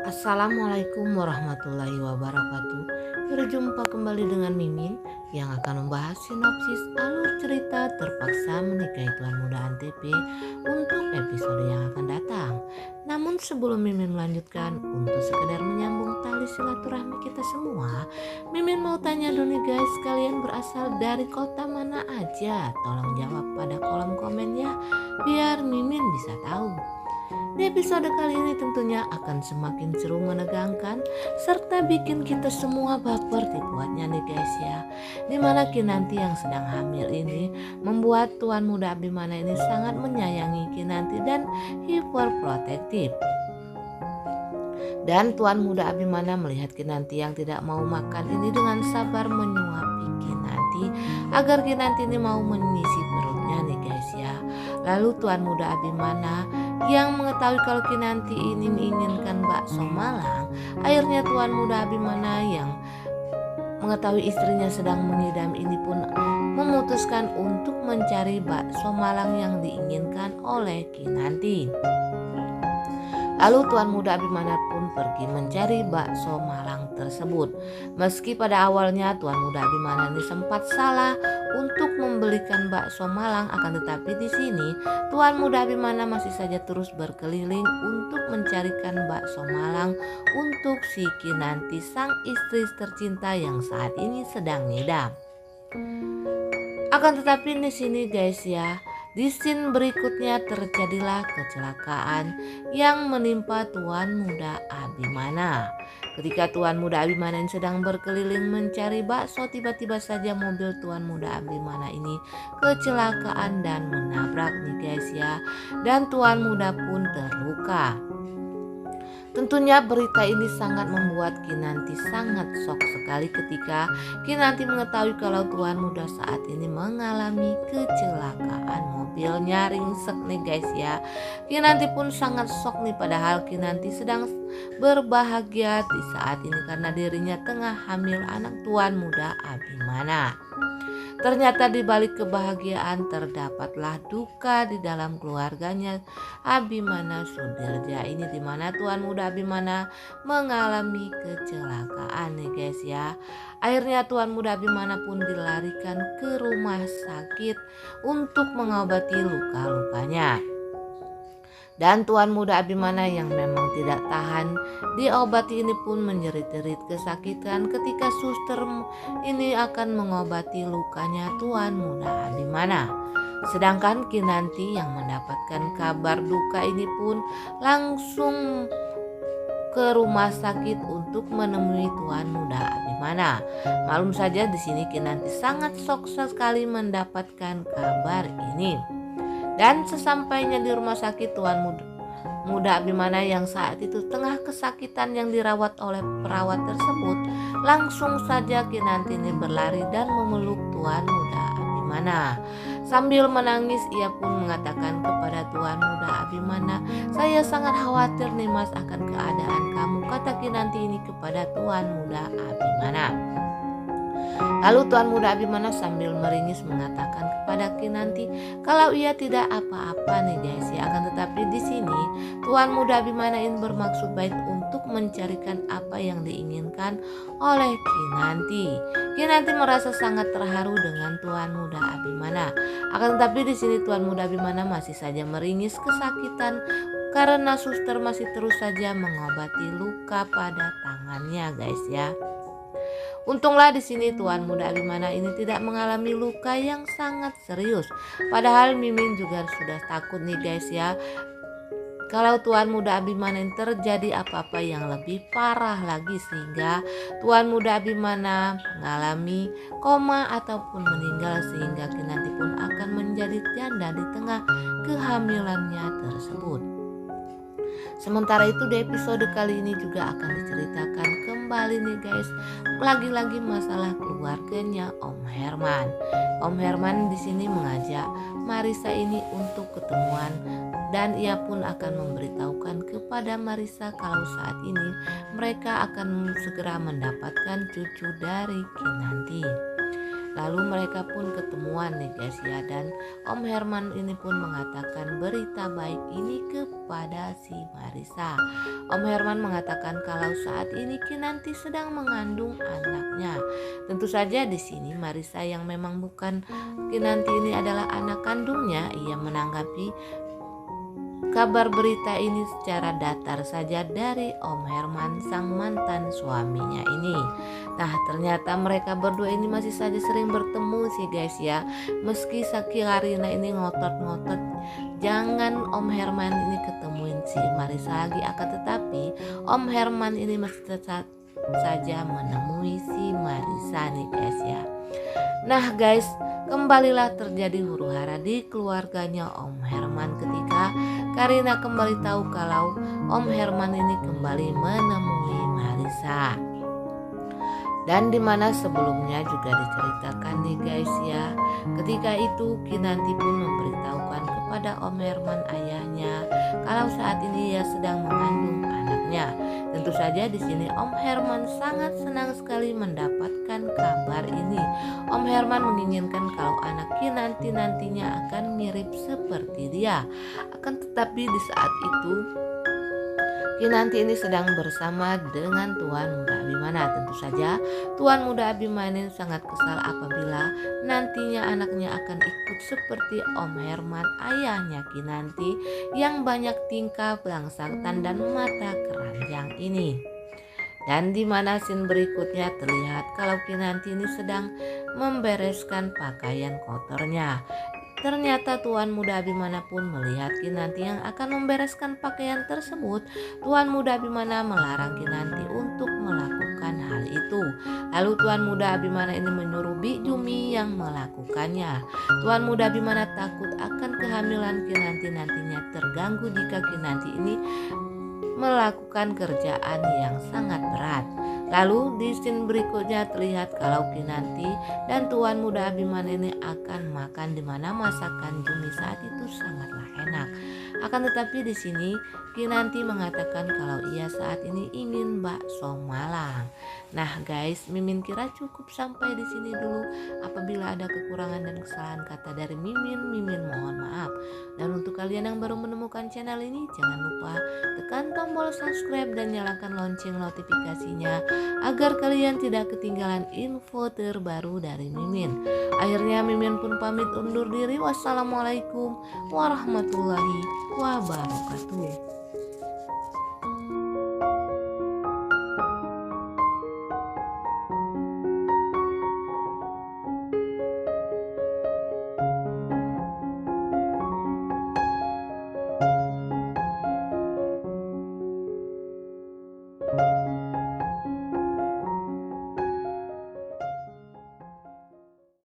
Assalamualaikum warahmatullahi wabarakatuh. Berjumpa kembali dengan Mimin yang akan membahas sinopsis alur cerita Terpaksa Menikahi Tuan Muda Antv untuk episode yang akan datang. Namun sebelum Mimin melanjutkan, untuk sekedar menyambung tali silaturahmi kita semua, Mimin mau tanya dulu nih guys, kalian berasal dari kota mana aja? Tolong jawab pada kolom komen ya, biar Mimin bisa tahu. Di episode kali ini tentunya akan semakin seru, menegangkan, serta bikin kita semua baper dibuatnya nih guys ya. Dimana Kinanti yang sedang hamil ini membuat Tuan Muda Abimana ini sangat menyayangi Kinanti dan hiperprotektif. Dan Tuan Muda Abimana melihat Kinanti yang tidak mau makan ini dengan sabar menyuapi Kinanti agar Kinanti ini mau mengisi perutnya nih guys ya. Lalu Tuan Muda Abimana yang mengetahui kalau Kinanti ini menginginkan bakso Malang, akhirnya Tuan Muda Abimana yang mengetahui istrinya sedang mengidam ini pun memutuskan untuk mencari bakso Malang yang diinginkan oleh Kinanti. Lalu Tuan Muda Abimana pun pergi mencari bakso Malang tersebut. Meski pada awalnya Tuan Muda Abimana ini sempat salah untuk membelikan bakso Malang, akan tetapi di sini Tuan Muda Abimana masih saja terus berkeliling untuk mencarikan bakso Malang untuk si Kinanti, sang istri tercinta yang saat ini sedang ngidam. Akan tetapi di sini guys ya, di scene berikutnya terjadilah kecelakaan yang menimpa Tuan Muda Abimana. Ketika Tuan Muda Abimana yang sedang berkeliling mencari bakso, tiba-tiba saja mobil Tuan Muda Abimana ini kecelakaan dan menabrak nih guys ya. Dan Tuan Muda pun terluka. Tentunya berita ini sangat membuat Kinanti sangat shock sekali ketika Kinanti mengetahui kalau Tuan Muda saat ini mengalami kecelakaan, mobilnya ringsek nih guys ya. Kinanti pun sangat shock nih, padahal Kinanti sedang berbahagia di saat ini karena dirinya tengah hamil anak Tuan Muda Abimana. Ternyata di balik kebahagiaan terdapatlah duka di dalam keluarganya Abimana Sudirja ini, dimana Tuan Muda Abimana mengalami kecelakaan nih guys ya. Akhirnya Tuan Muda Abimana pun dilarikan ke rumah sakit untuk mengobati luka-lukanya. Dan Tuan Muda Abimana yang memang tidak tahan diobati ini pun menjerit-jerit kesakitan ketika suster ini akan mengobati lukanya Tuan Muda Abimana. Sedangkan Kinanti yang mendapatkan kabar duka ini pun langsung ke rumah sakit untuk menemui Tuan Muda Abimana. Malum saja di sini Kinanti sangat shock sekali mendapatkan kabar ini. Dan sesampainya di rumah sakit, Tuan Muda Abimana yang saat itu tengah kesakitan yang dirawat oleh perawat tersebut, langsung saja Kinanti ini berlari dan memeluk Tuan Muda Abimana. Sambil menangis ia pun mengatakan kepada Tuan Muda Abimana, "Saya sangat khawatir nih mas akan keadaan kamu," kata Kinanti ini kepada Tuan Muda Abimana. Lalu Tuan Muda Abimana sambil meringis mengatakan kepada Kinanti kalau ia tidak apa-apa nih guys ya. Akan tetapi di sini Tuan Muda Abimana ini bermaksud baik untuk mencarikan apa yang diinginkan oleh Kinanti. Kinanti merasa sangat terharu dengan Tuan Muda Abimana. Akan tetapi di sini Tuan Muda Abimana masih saja meringis kesakitan karena suster masih terus saja mengobati luka pada tangannya guys ya. Untunglah di sini Tuan Muda Abimana ini tidak mengalami luka yang sangat serius. Padahal Mimin juga sudah takut nih guys ya, kalau Tuan Muda Abimana ini terjadi apa-apa yang lebih parah lagi sehingga Tuan Muda Abimana mengalami koma ataupun meninggal, sehingga Kinanti pun akan menjadi janda di tengah kehamilannya tersebut. Sementara itu di episode kali ini juga akan diceritakan kembali nih guys, lagi-lagi masalah keluarganya Om Herman. Om Herman di sini mengajak Marissa ini untuk ketemuan dan ia pun akan memberitahukan kepada Marissa kalau saat ini mereka akan segera mendapatkan cucu dari Kinanti. Lalu mereka pun ketemuan nih guys ya, dan Om Herman ini pun mengatakan berita baik ini kepada si Marissa. Om Herman mengatakan kalau saat ini Kinanti sedang mengandung anaknya. Tentu saja di sini Marissa yang memang bukan Kinanti ini adalah anak kandungnya, ia menanggapi kabar berita ini secara datar saja dari Om Herman sang mantan suaminya ini. Nah ternyata mereka berdua ini masih saja sering bertemu sih guys ya. Meski Karina ini ngotot-ngotot jangan Om Herman ini ketemuin si Marissa lagi, akan tetapi Om Herman ini masih tetap saja menemui si Marissa nih guys ya. Nah guys, kembalilah terjadi huru hara di keluarganya Om Herman ketika Karina kembali tahu kalau Om Herman ini kembali menemui Marissa. Dan dimana sebelumnya juga diceritakan nih guys ya, ketika itu Kinanti pun memberitahukan kepada Om Herman ayahnya kalau saat ini ia sedang mengandung anaknya. Tentu saja di sini Om Herman sangat senang sekali mendapatkan kabar ini. Om Herman menginginkan kalau anak Kinanti nantinya akan mirip seperti dia. Akan tetapi di saat itu Kinanti ini sedang bersama dengan Tuan Muda Abimana. Tentu saja Tuan Muda Abimana sangat kesal apabila nantinya anaknya akan ikut seperti Om Herman ayahnya Kinanti yang banyak tingkah belangsakan dan mata keranjang ini. Dan di mana scene berikutnya terlihat kalau Kinanti ini sedang membereskan pakaian kotornya. Ternyata Tuan Muda Abimana pun melihat Kinanti yang akan membereskan pakaian tersebut. Tuan Muda Abimana melarang Kinanti untuk melakukan hal itu. Lalu Tuan Muda Abimana ini menyuruh Bi Jumi yang melakukannya. Tuan Muda Abimana takut akan kehamilan Kinanti nantinya terganggu jika Kinanti ini melakukan kerjaan yang sangat berat. Lalu di scene berikutnya terlihat kalau Kinanti dan Tuan Muda Abimana ini akan makan, di mana masakan Jumi saat itu sangatlah enak. Akan tetapi di sini Kinanti mengatakan kalau ia saat ini ingin bakso Malang. Nah guys, Mimin kira cukup sampai di sini dulu. Apabila ada kekurangan dan kesalahan kata dari Mimin mohon maaf. Dan untuk kalian yang baru menemukan channel ini, jangan lupa tekan tombol subscribe dan nyalakan lonceng notifikasinya agar kalian tidak ketinggalan info terbaru dari Mimin. Akhirnya Mimin pun pamit undur diri. Wassalamualaikum warahmatullahi wabarakatuh.